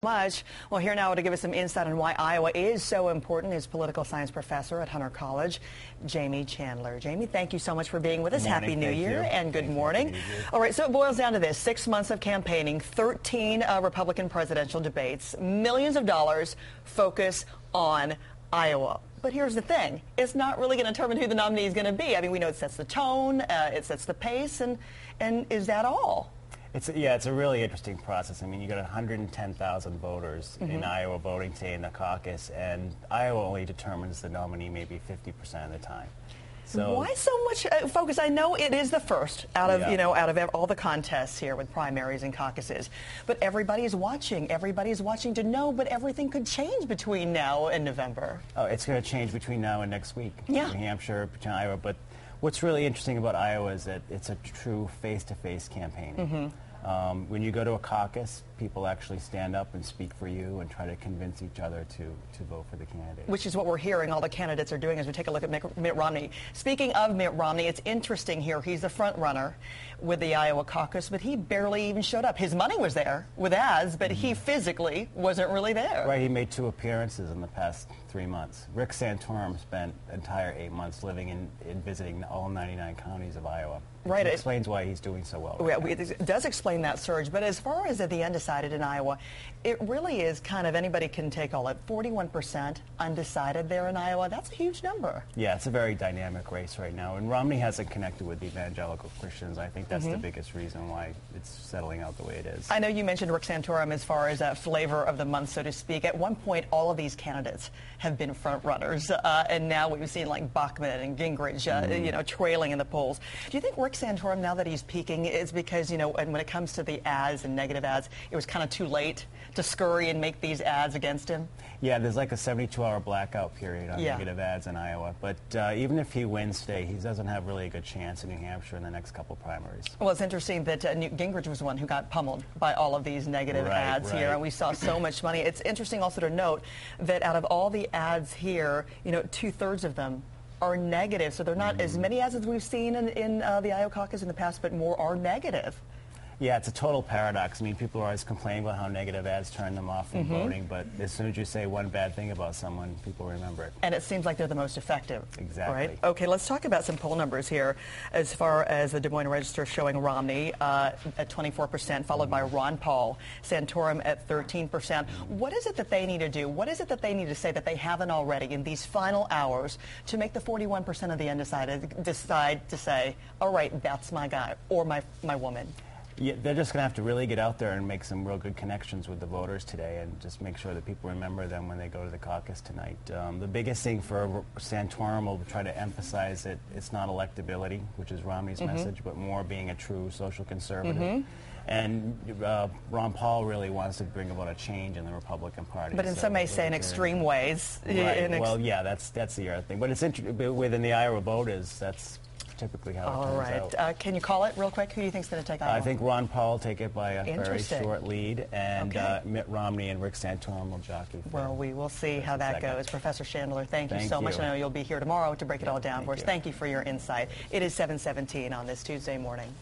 Much. Well, here now to give us some insight on why Iowa is so important is political science professor at Hunter College, Jamie Chandler. Jamie, thank you so much for being with us. Happy New Year and good morning. All right, so it boils down to this. 6 months of campaigning, 13 Republican presidential debates, millions of dollars focus on Iowa. But here's the thing. It's not really going to determine who the nominee is going to be. I mean, we know it sets the tone, it sets the pace, and is that all? It's a really interesting process. I mean, you got 110,000 voters in Iowa voting today in the caucus, and Iowa only determines the nominee maybe 50% of the time. So why so much focus? I know it is the first out of out of all the contests here with primaries and caucuses, but everybody is watching. Everybody is watching to know. But everything could change between now and November. Oh, it's going to change between now and next week. Yeah, New Hampshire, between Iowa, but. What's really interesting about Iowa is that it's a true face-to-face campaign. When you go to a caucus, people actually stand up and speak for you and try to convince each other to vote for the candidate. Which is what we're hearing all the candidates are doing as we take a look at Mitt Romney. Speaking of Mitt Romney, it's interesting here. He's the front runner with the Iowa caucus, but he barely even showed up. His money was there with ads, but he physically wasn't really there. Right, he made 2 appearances in the past 3 months. Rick Santorum spent the entire 8 months living and visiting all 99 counties of Iowa. Right. It explains why he's doing so well. It does explain that surge, but as far as the undecided in Iowa, it really is kind of anybody can take all it. 41% undecided there in Iowa. That's a huge number. Yeah, it's a very dynamic race right now, and Romney hasn't connected with the evangelical Christians. I think that's the biggest reason why it's settling out the way it is. I know you mentioned Rick Santorum as far as a flavor of the month, so to speak. At one point, all of these candidates have been front runners, and now we've seen like Bachmann and Gingrich, trailing in the polls. Do you think Rick Santorum, now that he's peaking, is because, and when it comes to the ads and negative ads, it was kind of too late to scurry and make these ads against him? Yeah, there's like a 72-hour blackout period on negative ads in Iowa. But even if he wins today, he doesn't have really a good chance in New Hampshire in the next couple primaries. Well, it's interesting that Gingrich was the one who got pummeled by all of these negative ads here, and we saw so much money. It's interesting also to note that out of all the ads here, 2/3 of them are negative, so they're not as many ads as we've seen in the Iowa caucus in the past, but more are negative. Yeah, it's a total paradox. I mean, people are always complaining about how negative ads turn them off from voting, but as soon as you say one bad thing about someone, people remember it. And it seems like they're the most effective. Exactly. Right? Okay, let's talk about some poll numbers here. As far as the Des Moines Register showing Romney at 24%, followed by Ron Paul, Santorum at 13%. What is it that they need to do? What is it that they need to say that they haven't already in these final hours to make the 41% of the undecided decide to say, all right, that's my guy or my woman? Yeah, they're just going to have to really get out there and make some real good connections with the voters today and just make sure that people remember them when they go to the caucus tonight. The biggest thing for Santorum will try to emphasize that it's not electability, which is Romney's message, but more being a true social conservative. And Ron Paul really wants to bring about a change in the Republican Party. But in some may say in extreme ways. Right. Well, yeah, that's the other thing. But it's within the Iowa voters, that's typically how it turns out. Can you call it real quick? Who do you think is going to take Iowa? I think Ron Paul will take it by a very short lead, and Mitt Romney and Rick Santorum will jockey. Well, we will see how that goes. Professor Chandler, thank you so much. I know you'll be here tomorrow to break it all down for us. Thank you for your insight. It is 7:17 on this Tuesday morning.